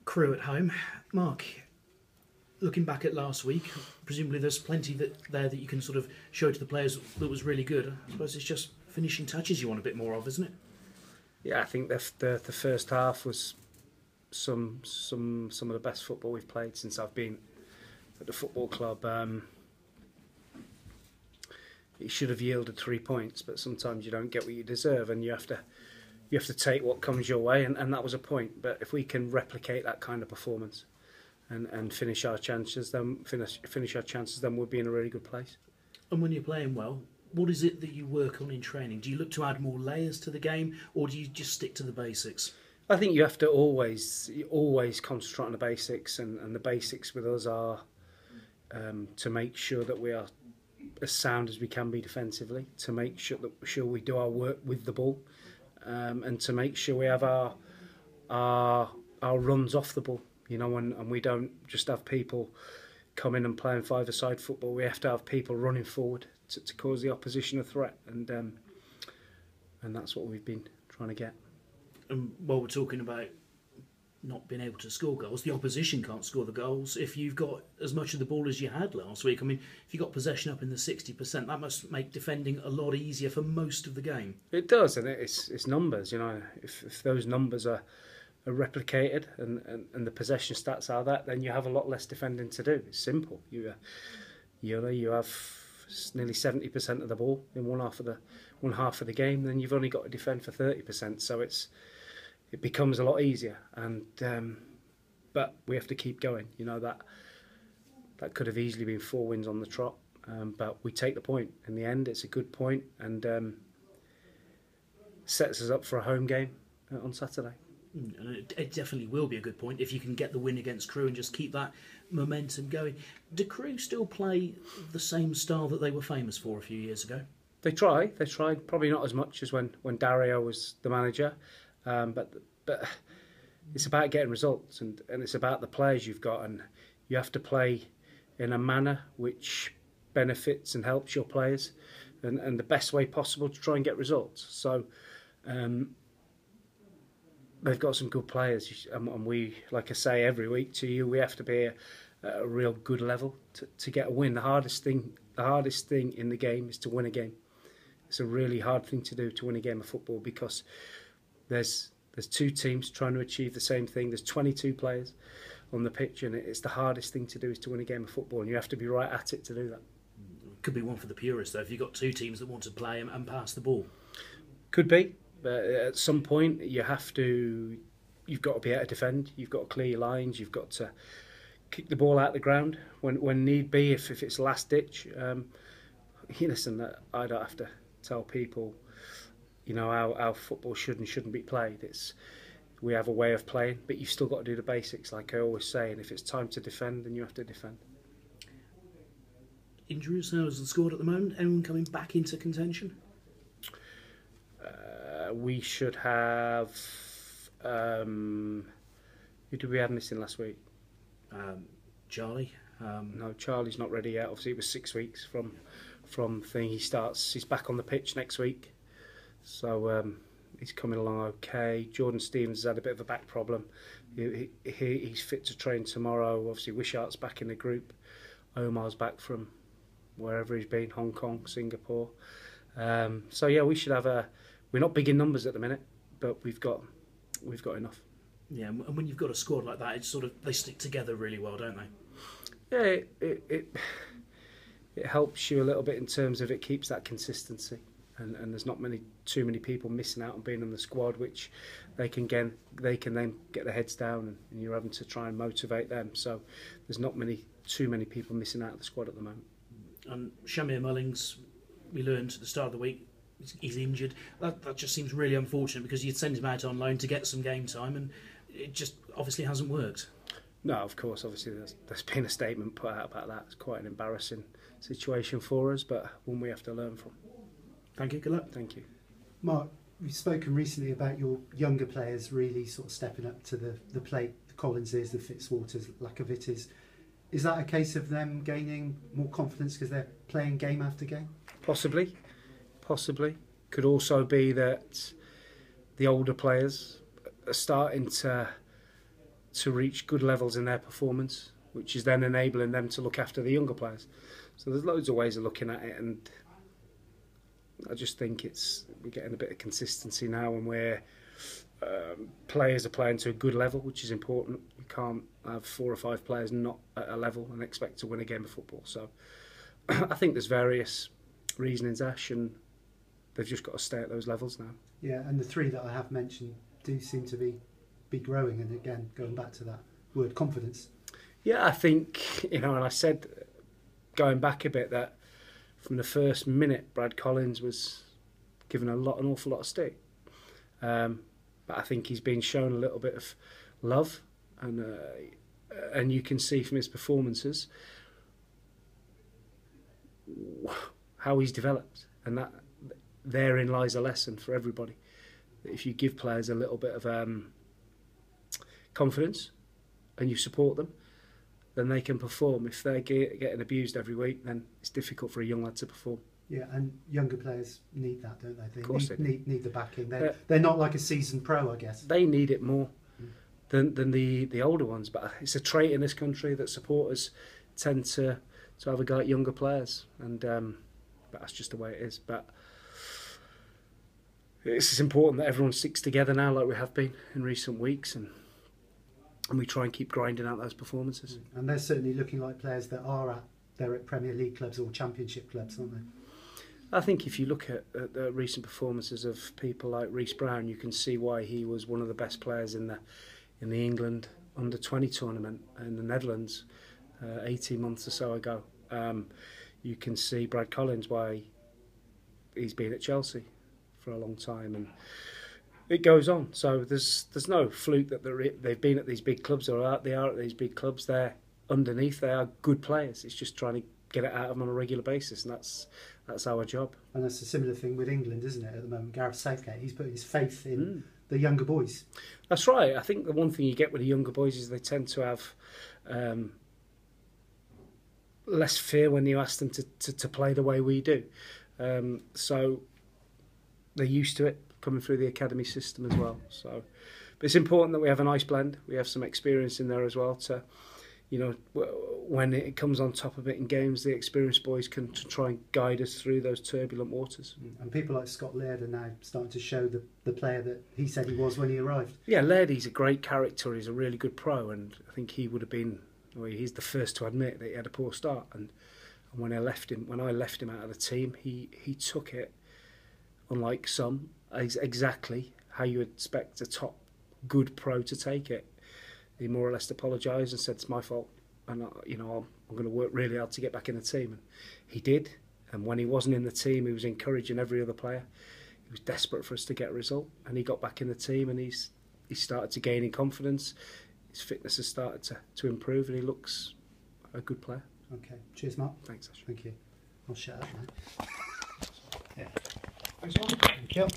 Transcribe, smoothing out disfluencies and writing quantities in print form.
Crewe at home. Mark, looking back at last week, presumably there's plenty there that you can sort of show to the players that was really good. I suppose it's just finishing touches you want a bit more of, isn't it? Yeah, I think the first half was some of the best football we've played since I've been at the football club. It should have yielded 3 points, but sometimes you don't get what you deserve, and you have to take what comes your way, and that was a point. But if we can replicate that kind of performance and finish our chances, then we'll be in a really good place. And when you're playing well, what is it that you work on in training? Do you look to add more layers to the game, or do you just stick to the basics? I think you have to always concentrate on the basics, and the basics with us are to make sure that we are as sound as we can be defensively, to make sure we do our work with the ball, and to make sure we have our runs off the ball. You know, and we don't just have people come in and playing five-a-side football. We have to have people running forward to cause the opposition a threat, and that's what we've been trying to get. And while we're talking about not being able to score goals, the opposition can't score the goals if you've got as much of the ball as you had last week. I mean, if you've got possession up in the 60%, that must make defending a lot easier for most of the game. It does, and it's numbers. You know, if those numbers are replicated and the possession stats are that, then you have a lot less defending to do. It's simple. You have nearly 70% of the ball in one half of the game, then you've only got to defend for 30%. So it becomes a lot easier, and but we have to keep going. You know, that could have easily been 4 wins on the trot, but we take the point in the end. It's a good point, and sets us up for a home game on Saturday. And it definitely will be a good point if you can get the win against Crewe and just keep that momentum going. Do Crewe still play the same style that they were famous for a few years ago? They tried, probably not as much as when Dario was the manager, but it's about getting results, and it's about the players you've got, and you have to play in a manner which benefits and helps your players, and the best way possible to try and get results. So they've got some good players, and we, like I say every week to you, we have to be at a real good level to get a win. The hardest thing in the game is to win a game. It's a really hard thing to do, to win a game of football, because there's two teams trying to achieve the same thing. There's 22 players on the pitch, and it's the hardest thing to do is to win a game of football, and you have to be right at it to do that. Could be one for the purists, though, if you've got two teams that want to play and pass the ball. Could be. But at some point, you've got to be able to defend. You've got to clear your lines. You've got to kick the ball out the ground when need be. If it's last ditch, listen. I don't have to tell people, you know, how football should and shouldn't be played. We have a way of playing, but you've still got to do the basics, like I always say. And if it's time to defend, then you have to defend. Injuries, how's the squad at the moment? Anyone coming back into contention? We should have. Who did we have missing last week? Charlie. No, Charlie's not ready yet. Obviously, it was 6 weeks from thing. He's back on the pitch next week, so he's coming along okay. Jordan Stevens has had a bit of a back problem. He's fit to train tomorrow. Obviously, Wishart's back in the group. Omar's back from wherever he's been, Hong Kong, Singapore. So yeah, we should have we're not big in numbers at the minute, but we've got enough. Yeah, and when you've got a squad like that, it's they stick together really well, don't they? Yeah, it helps you a little bit in terms of it keeps that consistency, and there's not too many people missing out on being in the squad, which they can then get their heads down, and you're having to try and motivate them. So there's not too many people missing out of the squad at the moment. And Shamir Mullings, we learned at the start of the week, he's injured. That just seems really unfortunate, because you'd send him out on loan to get some game time, and it just obviously hasn't worked. No, of course, obviously there's been a statement put out about that. It's quite an embarrassing situation for us, but one we have to learn from. Thank you, good luck. Thank you. Mark, we've spoken recently about your younger players really sort of stepping up to the plate, the Collinses, the Fitzwaters, Lakovitis. Is that a case of them gaining more confidence because they're playing game after game? Possibly. Could also be that the older players are starting to to reach good levels in their performance, which is then enabling them to look after the younger players. So there's loads of ways of looking at it, and I just think we're getting a bit of consistency now, and where players are playing to a good level, which is important. You can't have 4 or 5 players not at a level and expect to win a game of football. So I think there's various reasonings, Ash, and they've just got to stay at those levels now. Yeah, and the 3 that I have mentioned do seem to be growing, and again, going back to that word confidence. Yeah, I think, and I said, going back a bit, that from the first minute, Brad Collins was given an awful lot of stick. But I think he's been shown a little bit of love, and you can see from his performances how he's developed, and that therein lies a lesson for everybody. If you give players a little bit of confidence and you support them, then they can perform. If they're getting abused every week, then it's difficult for a young lad to perform. Yeah, and younger players need that, don't they? Of course they they need the backing. They're not like a seasoned pro, I guess. They need it more than the older ones. But it's a trait in this country that supporters tend to have a go at younger players, and but that's just the way it is. But it's important that everyone sticks together now, like we have been in recent weeks, and we try and keep grinding out those performances. And they're certainly looking like players that they're at Premier League clubs or Championship clubs, aren't they? I think if you look at the recent performances of people like Reece Brown, you can see why he was one of the best players in the England under-20 tournament in the Netherlands 18 months or so ago. You can see Brad Collins, why he's been at Chelsea for a long time, and it goes on. So there's no fluke that they've been at these big clubs, or they are at these big clubs. They're underneath. They are good players. It's just trying to get it out of them on a regular basis, and that's our job. And that's a similar thing with England, isn't it? At the moment, Gareth Southgate, he's putting his faith in the younger boys. That's right. I think the one thing you get with the younger boys is they tend to have less fear when you ask them to play the way we do. So they're used to it, coming through the academy system as well. So, but it's important that we have a nice blend. We have some experience in there as well to, when it comes on top of it in games, the experienced boys can try and guide us through those turbulent waters. And people like Scott Laird are now starting to show the player that he said he was when he arrived. Yeah, Laird, he's a great character. He's a really good pro, and I think he would have been. Well, he's the first to admit that he had a poor start, and when I left him out of the team, he took it, unlike some, exactly how you would expect a top good pro to take it. He more or less apologised and said, "It's my fault, and I'm going to work really hard to get back in the team." And he did. And when he wasn't in the team, he was encouraging every other player. He was desperate for us to get a result, and he got back in the team, and he started to gain in confidence. His fitness has started to improve, and he looks a good player. Okay, cheers, Mark. Thanks, Ash. Thank you. I'll shut up now. Yeah. Thanks, Mark. Thank you.